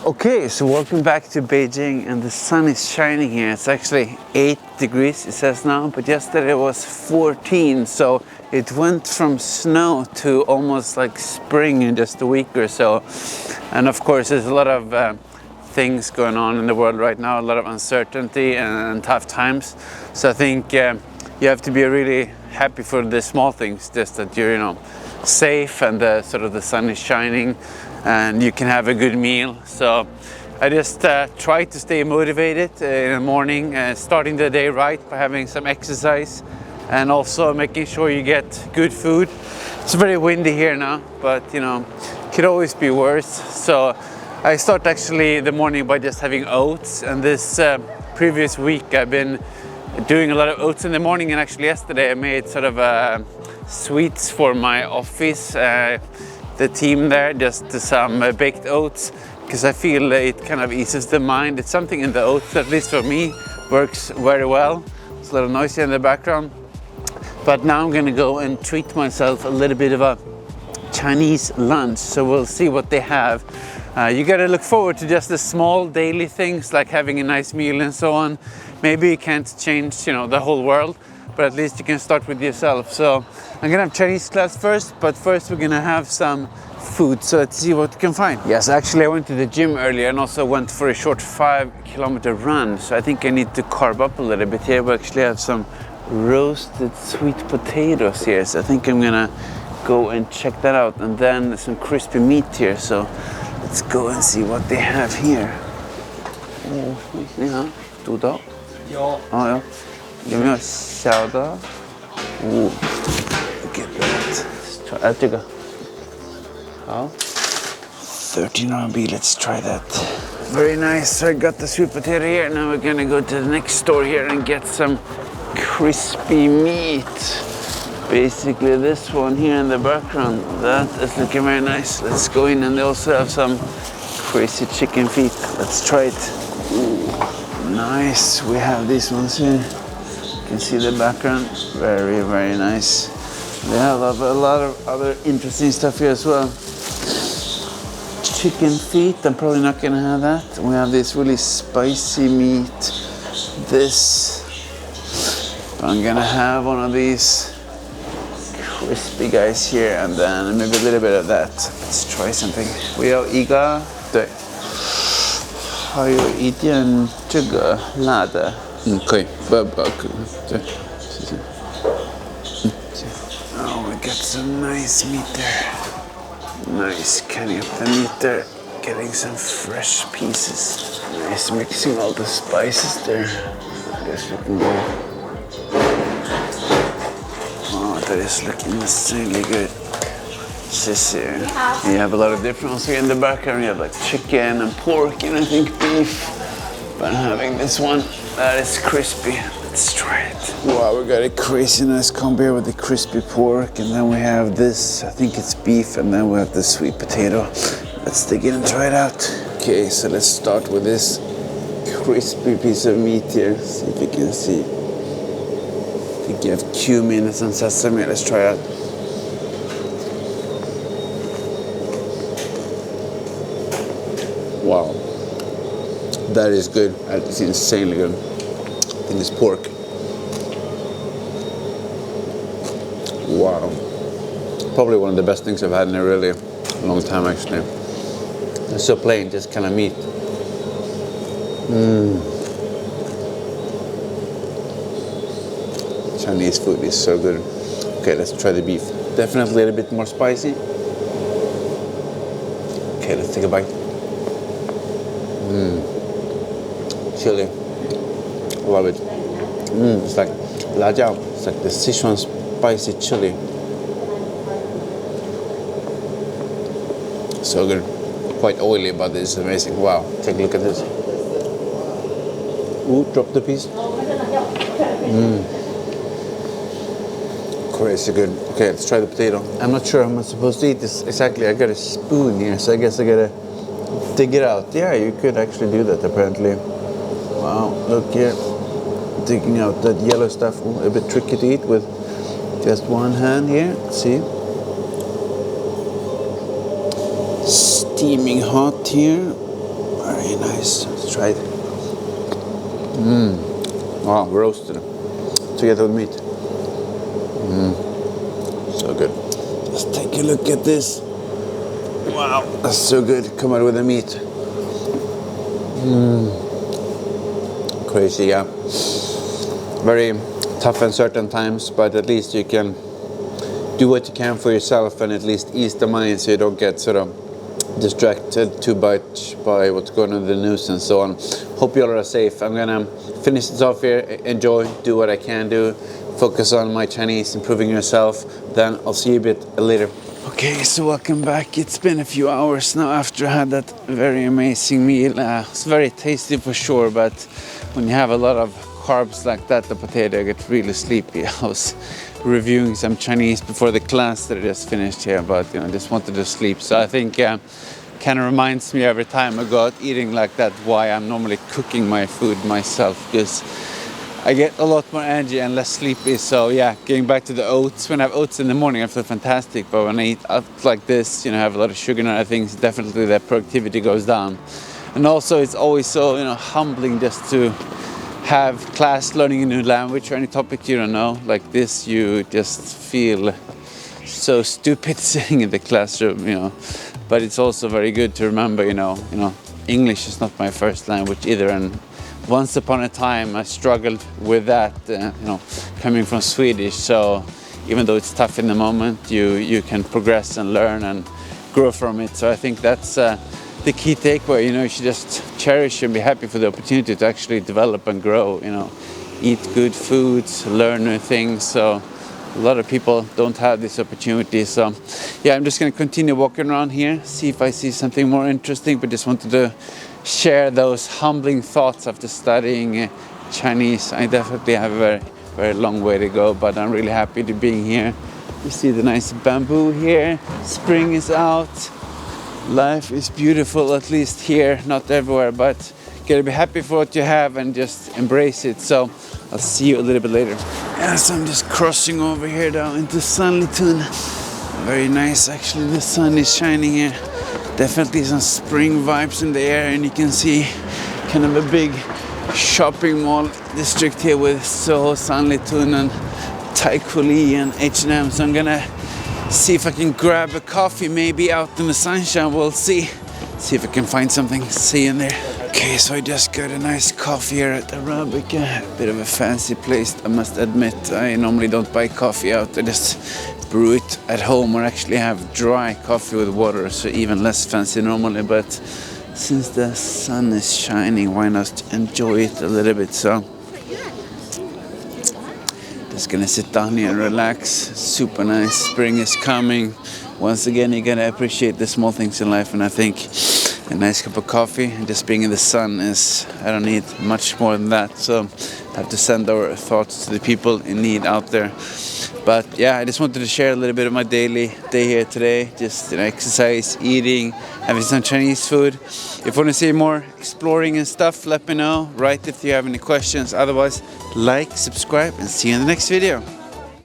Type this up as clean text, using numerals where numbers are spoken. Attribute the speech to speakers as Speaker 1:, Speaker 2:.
Speaker 1: Okay, so welcome back to Beijing, and the sun is shining here. It's actually 8 degrees, it says now, but yesterday it was 14, so it went from snow to almost like spring in just a week or so. And of course, there's a lot of things going on in the world right now, a lot of uncertainty and tough times. So I think you have to be really happy for the small things, just that you're, safe, and the sun is shining and you can have a good meal. So I just try to stay motivated in the morning, starting the day right by having some exercise and also making sure you get good food. It's very windy here now, but could always be worse. So I start actually the morning by just having oats, and this previous week I've been doing a lot of oats in the morning, and actually yesterday I made sweets for my office, the team there, just some baked oats, because I feel it kind of eases the mind. It's something in the oats that, at least for me, works very well. It's a little noisy in the background, but now I'm gonna go and treat myself a little bit of a Chinese lunch, so we'll see what they have. You gotta look forward to just the small daily things like having a nice meal and so on. Maybe you can't change the whole world, but at least you can start with yourself. So I'm gonna have Chinese class first, but first we're gonna have some food. So let's see what we can find. Yes, actually I went to the gym earlier and also went for a short 5-kilometer run. So I think I need to carb up a little bit here. We actually have some roasted sweet potatoes here. So I think I'm gonna go and check that out. And then some crispy meat here. So let's go and see what they have here. Oh, 你好，肚豆。有。哦哟。有没有小的？哦 ，look at that. 这个。好。13 RMB. Let's try that. Very nice. So I got the sweet potato here. Now we're gonna go to the next store here and get some crispy meat. Basically this one here in the background. That is looking very nice. Let's go in, and they also have some crazy chicken feet. Let's try it. Ooh, nice. We have these ones here. You can see the background. Very, very nice. They have a lot of other interesting stuff here as well. Chicken feet. I'm probably not gonna have that. We have this really spicy meat. This. I'm gonna have one of these crispy guys here, and then maybe a little bit of that. Let's try something. 我要一个，对，还有一点这个辣的，可以，不可以，对，谢谢。Oh, we got some nice meat there. Nice cutting up the meat there, getting some fresh pieces. Nice mixing all the spices there. That's looking good. That is looking insanely good. You have a lot of different ones here in the background. You have like chicken and pork and I think beef. But I'm having this one that is crispy. Let's try it. Wow, we got a crazy nice combo here with the crispy pork, and then we have this, I think it's beef, and then we have the sweet potato. Let's dig in and try it out. Okay, so let's start with this crispy piece of meat here. See if you can see. I think you have cumin and some sesame. Let's try it. Wow, that is good. It's insanely good. I think it's pork. Wow, probably one of the best things I've had in a really long time actually. It's so plain, just kind of meat. Chinese food is so good. Okay, let's try the beef. Definitely a little bit more spicy. Okay, let's take a bite. Chili. Love it. It's like la jiao. It's like the Sichuan spicy chili. So good. Quite oily, but it's amazing. Wow, take a look at this. Ooh, drop the piece. Crazy good. Okay, let's try the potato. I'm not sure how I'm supposed to eat this exactly. I got a spoon here, so I guess I gotta dig it out. Yeah, you could actually do that apparently. Wow, look here. Digging out that yellow stuff. Ooh, a bit tricky to eat with just one hand here. Let's see. Steaming hot here. Very nice. Let's try it. Wow, roasted together with meat. So good. Let's take a look at this. Wow, that's so good. Come out with the meat. Crazy, yeah. Very tough in certain times, but at least you can do what you can for yourself and at least ease the mind so you don't get sort of distracted too much by what's going on in the news and so on. Hope you all are safe. I'm gonna finish this off here. Enjoy, do what I can do, focus on my Chinese, improving yourself. Then I'll see you a bit later. Okay, so welcome back. It's been a few hours now after I had that very amazing meal. It's very tasty for sure, but when you have a lot of carbs like that, the potato, I get really sleepy. I was reviewing some Chinese before the class that I just finished here, but I just wanted to sleep. So I think kind of reminds me every time I go out eating like that why I'm normally cooking my food myself, because I get a lot more energy and less sleepy. So yeah, getting back to the oats. When I have oats in the morning, I feel fantastic. But when I eat out like this, have a lot of sugar and other things, definitely the productivity goes down. And also, it's always so humbling just to have class learning a new language or any topic you don't know. Like this, you just feel so stupid sitting in the classroom, But it's also very good to remember, English is not my first language either, and once upon a time I struggled with that, coming from Swedish. So even though it's tough in the moment, you can progress and learn and grow from it. So I think that's the key takeaway. You should just cherish and be happy for the opportunity to actually develop and grow. Eat good foods, learn new things. So a lot of people don't have this opportunity. So yeah, I'm just going to continue walking around here, see if I see something more interesting, but just wanted to share those humbling thoughts after studying Chinese. I definitely have a very, very long way to go, but I'm really happy to be here. You see the nice bamboo here. Spring is out. Life is beautiful, at least here, not everywhere, but gotta be happy for what you have and just embrace it. So I'll see you a little bit later. Yeah, so I'm just crossing over here down into Sanlitun. Very nice, actually. The sun is shining here. Definitely some spring vibes in the air, and you can see kind of a big shopping mall district here with Soho, Sanlitun and Taikoli and H&M. So I'm gonna see if I can grab a coffee maybe out in the sunshine. We'll see if I can find something. See you in there. Okay, so I just got a nice coffee here at Arabica. A bit of a fancy place, I must admit. I normally don't buy coffee out. I just brew it at home, or actually have dry coffee with water, so even less fancy normally. But since the sun is shining, why not enjoy it a little bit? So just gonna sit down here and relax. Super nice. Spring is coming. Once again, you gotta appreciate the small things in life, and I think a nice cup of coffee and just being in the sun I don't need much more than that. So I have to send our thoughts to the people in need out there. But yeah, I just wanted to share a little bit of my daily day here today. Just exercise, eating, having some Chinese food. If you want to see more exploring and stuff, let me know. Write if you have any questions. Otherwise, like, subscribe, and see you in the next video.